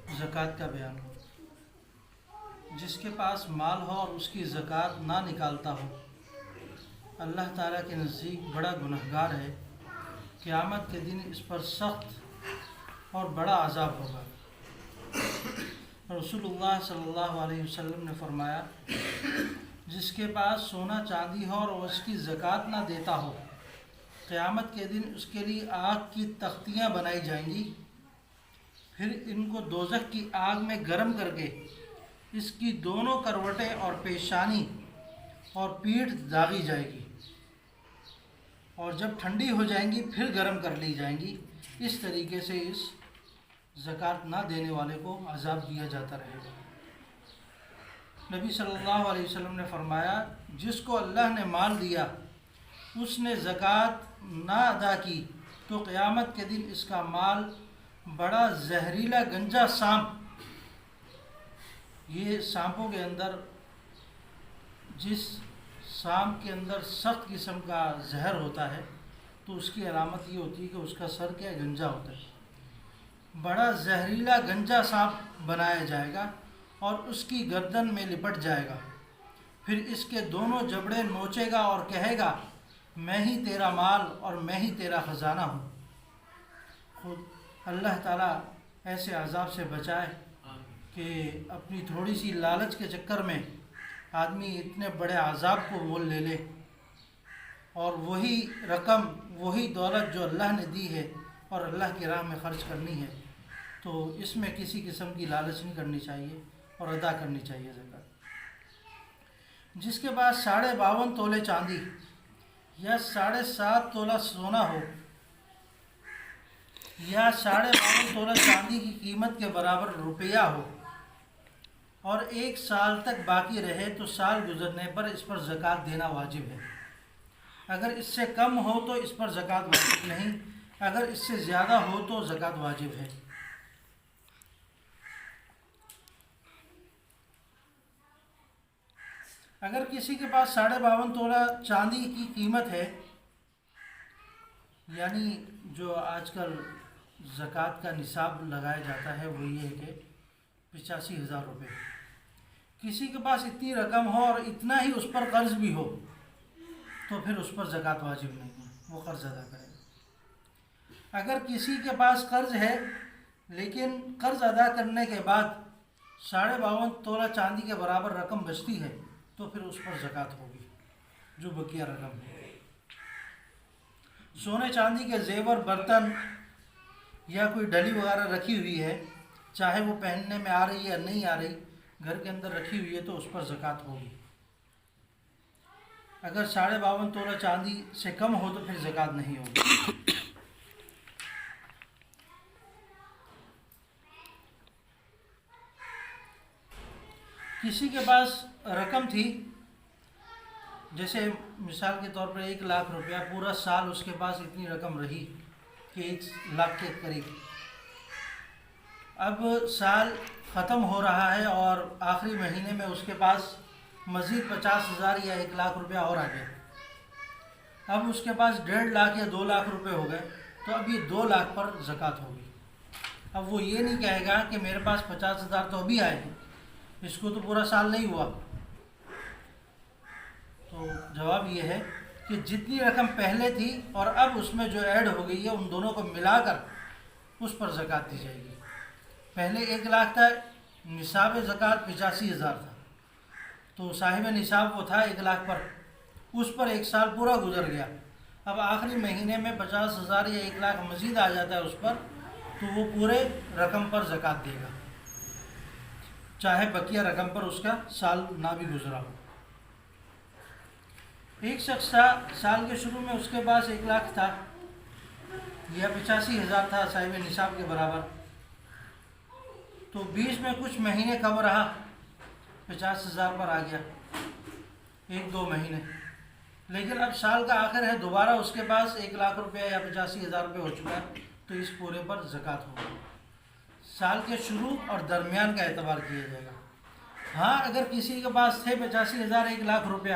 زکوٰۃ کا بیان ہو۔ جس کے پاس مال ہو اور اس کی زکوٰۃ نہ نکالتا ہو، اللہ تعالیٰ کے نزدیک بڑا گنہگار ہے۔ قیامت کے دن اس پر سخت اور بڑا عذاب ہوگا۔ رسول اللہ صلی اللہ علیہ وسلم نے فرمایا، جس کے پاس سونا چاندی ہو اور اس کی زکوٰۃ نہ دیتا ہو، قیامت کے دن اس کے لیے آگ کی تختیاں بنائی جائیں گی، پھر ان کو دوزخ کی آگ میں گرم کر کے اس کی دونوں کروٹیں اور پیشانی اور پیٹھ داغی جائے گی، اور جب ٹھنڈی ہو جائیں گی پھر گرم کر لی جائیں گی۔ اس طریقے سے اس زکوٰۃ نہ دینے والے کو عذاب دیا جاتا رہے گا۔ نبی صلی اللہ علیہ وسلم نے فرمایا، جس کو اللہ نے مال دیا اس نے زکوٰۃ نہ ادا کی تو قیامت کے دن اس کا مال بڑا زہریلا گنجا سانپ، یہ سانپوں کے اندر، جس سانپ کے اندر سخت قسم کا زہر ہوتا ہے تو اس کی علامت یہ ہوتی ہے کہ اس کا سر کیا گنجا ہوتا ہے، بڑا زہریلا گنجا سانپ بنایا جائے گا اور اس کی گردن میں لپٹ جائے گا، پھر اس کے دونوں جبڑے نوچے گا اور کہے گا، میں ہی تیرا مال اور میں ہی تیرا خزانہ ہوں۔ خود اللہ تعالیٰ ایسے عذاب سے بچائے کہ اپنی تھوڑی سی لالچ کے چکر میں آدمی اتنے بڑے عذاب کو مول لے لے، اور وہی رقم وہی دولت جو اللہ نے دی ہے اور اللہ کی راہ میں خرچ کرنی ہے، تو اس میں کسی قسم کی لالچ نہیں کرنی چاہیے اور ادا کرنی چاہیے زکوٰۃ۔ جس کے پاس 52.5 تولے چاندی یا 7.5 تولہ سونا ہو، یا 52.5 تولہ چاندی کی قیمت کے برابر روپیہ ہو، اور 1 سال تک باقی رہے تو سال گزرنے پر اس پر زکوٰۃ دینا واجب ہے۔ اگر اس سے کم ہو تو اس پر زکوٰۃ واجب نہیں، اگر اس سے زیادہ ہو تو زکوٰۃ واجب ہے۔ اگر کسی کے پاس 52.5 تولہ چاندی کی قیمت ہے، یعنی جو آج کل زکوٰۃ کا نصاب لگایا جاتا ہے وہ یہ ہے کہ 85,000 روپے، کسی کے پاس اتنی رقم ہو اور اتنا ہی اس پر قرض بھی ہو تو پھر اس پر زکوٰۃ واجب نہیں ہے، وہ قرض ادا کرے گا۔ اگر کسی کے پاس قرض ہے لیکن قرض ادا کرنے کے بعد 52.5 تولہ چاندی کے برابر رقم بچتی ہے تو پھر اس پر زکوٰۃ ہوگی، جو بقیہ رقم ہے۔ سونے چاندی کے زیور، برتن یا کوئی ڈلی وغیرہ رکھی ہوئی ہے، چاہے وہ پہننے میں آ رہی ہے یا نہیں آ رہی، گھر کے اندر رکھی ہوئی ہے تو اس پر زکوٰۃ ہوگی۔ اگر 52.5 تولہ چاندی سے کم ہو تو پھر زکوٰۃ نہیں ہوگی۔ کسی کے پاس رقم تھی، جیسے مثال کے طور پر 1 لاکھ روپیہ، پورا سال اس کے پاس اتنی رقم رہی کہ 1 لاکھ کے قریب، اب سال ختم ہو رہا ہے اور آخری مہینے میں اس کے پاس مزید 50,000 یا 1 لاکھ روپیہ اور آ گیا، اب اس کے پاس 1.5 لاکھ یا 2 لاکھ روپے ہو گئے، تو اب یہ 2 لاکھ پر زکوٰۃ ہوگی۔ اب وہ یہ نہیں کہے گا کہ میرے پاس 50,000 تو ابھی آئے ہیں، اس کو تو پورا سال نہیں ہوا۔ تو جواب یہ ہے کہ جتنی رقم پہلے تھی اور اب اس میں جو ایڈ ہو گئی ہے ان دونوں کو ملا کر اس پر زکوٰۃ دی جائے گی۔ پہلے 1 لاکھ تھا، نصاب زکوٰۃ 85,000 تھا، تو صاحب نصاب وہ تھا 1 لاکھ پر، اس پر 1 سال پورا گزر گیا، اب آخری مہینے میں 50,000 یا 1 لاکھ مزید آ جاتا ہے اس پر، تو وہ پورے رقم پر زکوٰۃ دے گا، چاہے بقیہ رقم پر اس کا سال نہ بھی گزرا ہو۔ ایک شخص تھا، سال کے شروع میں اس کے پاس 1 لاکھ تھا یا 85,000 تھا صاحب نصاب کے برابر، تو بیچ میں کچھ مہینے کم رہا، 50,000 پر آ گیا 1-2 مہینے، لیکن اب سال کا آخر ہے، دوبارہ اس کے پاس 1 لاکھ روپے یا 85,000 روپے ہو چکا ہے، تو اس پورے پر زکوٰۃ ہوگی۔ سال کے شروع اور درمیان کا اعتبار کیا جائے گا۔ ہاں اگر کسی کے پاس تھے 85,000 1 لاکھ روپیہ،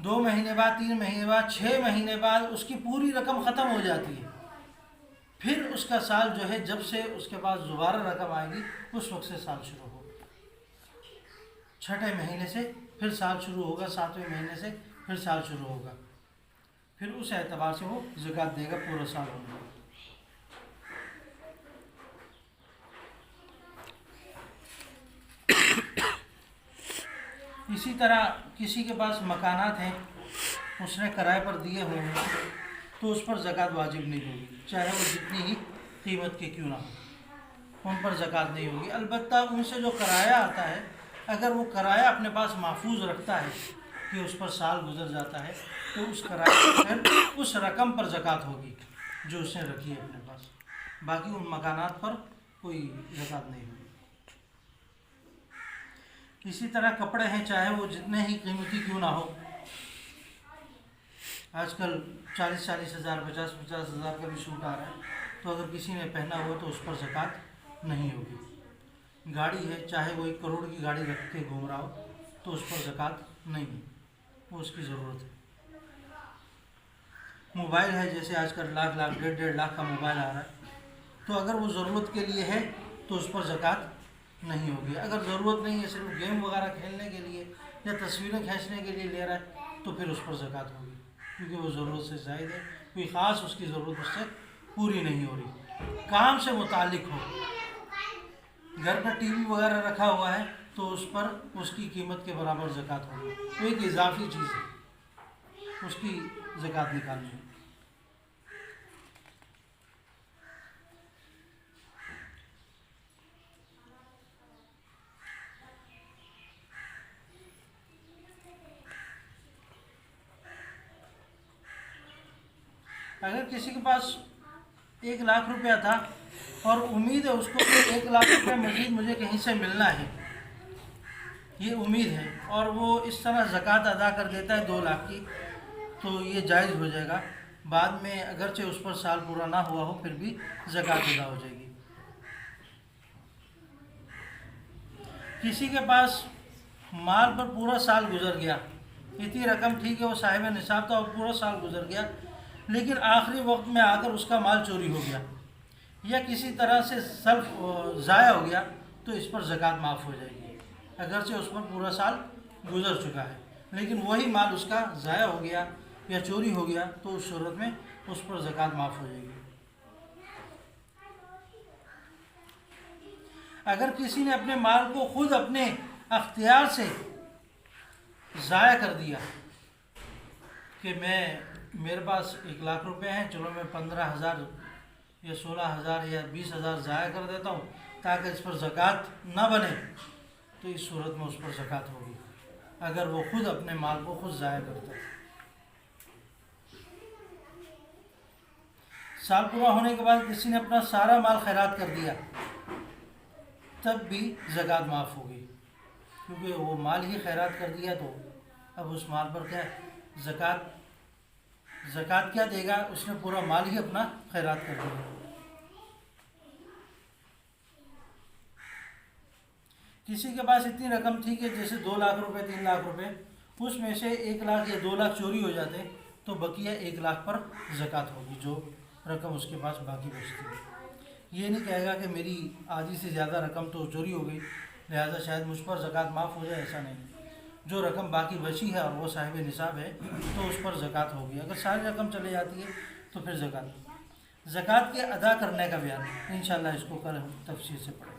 2 مہینے بعد، 3 مہینے بعد، 6 مہینے بعد اس کی پوری رقم ختم ہو جاتی ہے، پھر اس کا سال جو ہے جب سے اس کے پاس دوبارہ رقم آئے گی اس وقت سے سال شروع ہوگا. چھٹے مہینے سے پھر سال شروع ہوگا, 7ویں مہینے سے پھر سال شروع ہوگا, پھر اس اعتبار سے وہ زکوٰۃ دے گا پورا سال ہوگا. اسی طرح کسی کے پاس مکانات ہیں, اس نے کرائے پر دیے ہوئے ہیں, تو اس پر زکوٰۃ واجب نہیں ہوگی, چاہے وہ جتنی ہی قیمت کے کیوں نہ ہو, ان پر زکوٰۃ نہیں ہوگی. البتہ ان سے جو کرایہ آتا ہے, اگر وہ کرایہ اپنے پاس محفوظ رکھتا ہے کہ اس پر سال گزر جاتا ہے, تو اس کرایہ پھر اس رقم پر زکوٰۃ ہوگی جو اس نے رکھی ہے اپنے پاس, باقی ان مکانات پر کوئی زکوٰۃ نہیں ہوگی. اسی طرح کپڑے ہیں, چاہے وہ جتنے ہی قیمتی کیوں نہ ہو, آج کل 40-40 ہزار 50-50 ہزار کا بھی سوٹ آ رہا ہے, تو اگر کسی نے پہنا ہوا تو اس پر زکوٰۃ نہیں ہوگی. گاڑی ہے, چاہے وہ 1 کروڑ کی گاڑی رکھ کے گھوم رہا ہو, تو اس پر زکوٰۃ نہیں ہے, وہ اس کی ضرورت ہے. موبائل ہے, جیسے آج کل لاکھ 1.5 لاکھ کا موبائل آ رہا ہے, تو اگر وہ ضرورت کے لیے ہے تو اس پر زکوٰۃ نہیں ہوگی. اگر ضرورت نہیں ہے, صرف گیم وغیرہ کھیلنے کے لیے یا تصویریں کھینچنے کے لیے لے رہا ہے, تو پھر اس پر زکوٰۃ ہوگی, کیونکہ وہ ضرورت سے زائد ہے, کوئی خاص اس کی ضرورت اس سے پوری نہیں ہو رہی. کام سے متعلق ہو, گھر کا ٹی وی وغیرہ رکھا ہوا ہے, تو اس پر اس کی قیمت کے برابر زکوٰۃ ہوگی. وہ ایک اضافی چیز ہے, اس کی زکوٰۃ نکالنی ہے. اگر کسی کے پاس 1 لاکھ روپیہ تھا اور امید ہے اس کو کہ 1 لاکھ روپیہ مزید مجھے کہیں سے ملنا ہے, یہ امید ہے, اور وہ اس طرح زکوٰۃ ادا کر دیتا ہے 2 لاکھ کی, تو یہ جائز ہو جائے گا. بعد میں اگرچہ اس پر سال پورا نہ ہوا ہو, پھر بھی زکوٰۃ ادا ہو جائے گی. کسی کے پاس مال پر پورا سال گزر گیا, اتنی رقم ٹھیک ہے, وہ صاحب نصاب تھا اور پورا سال گزر گیا, لیکن آخری وقت میں آ کر اس کا مال چوری ہو گیا یا کسی طرح سے صرف ضائع ہو گیا, تو اس پر زکوٰۃ معاف ہو جائے گی. اگرچہ اس پر پورا سال گزر چکا ہے, لیکن وہی مال اس کا ضائع ہو گیا یا چوری ہو گیا, تو اس صورت میں اس پر زکوٰۃ معاف ہو جائے گی. اگر کسی نے اپنے مال کو خود اپنے اختیار سے ضائع کر دیا کہ میرے پاس 1 لاکھ روپے ہیں, چلو میں 15,000 یا 16,000 یا 20,000 ضائع کر دیتا ہوں تاکہ اس پر زکوٰۃ نہ بنے, تو اس صورت میں اس پر زکوٰۃ ہوگی, اگر وہ خود اپنے مال کو خود ضائع کرتا ہے. سال پورا ہونے کے بعد کسی نے اپنا سارا مال خیرات کر دیا, تب بھی زکوٰۃ معاف ہوگی, کیونکہ وہ مال ہی خیرات کر دیا, تو اب اس مال پر کیا زکوٰۃ کیا دے گا, اس نے پورا مال ہی اپنا خیرات کر دیا. کسی کے پاس اتنی رقم تھی کہ جیسے 2 لاکھ روپے 3 لاکھ روپے, اس میں سے 1 لاکھ یا 2 لاکھ چوری ہو جاتے, تو بقیہ 1 لاکھ پر زکوٰۃ ہوگی, جو رقم اس کے پاس باقی بچتی ہے. یہ نہیں کہے گا کہ میری آدھی سے زیادہ رقم تو چوری ہو گئی, لہذا شاید مجھ پر زکوٰۃ معاف ہو جائے, ایسا نہیں. جو رقم باقی بچی ہے اور وہ صاحب نصاب ہے, تو اس پر زکوٰۃ ہوگی. اگر ساری رقم چلے جاتی ہے تو پھر زکوٰۃ کے ادا کرنے کا بیان انشاءاللہ اس کو کل ہم تفصیل سے پڑھیں گے.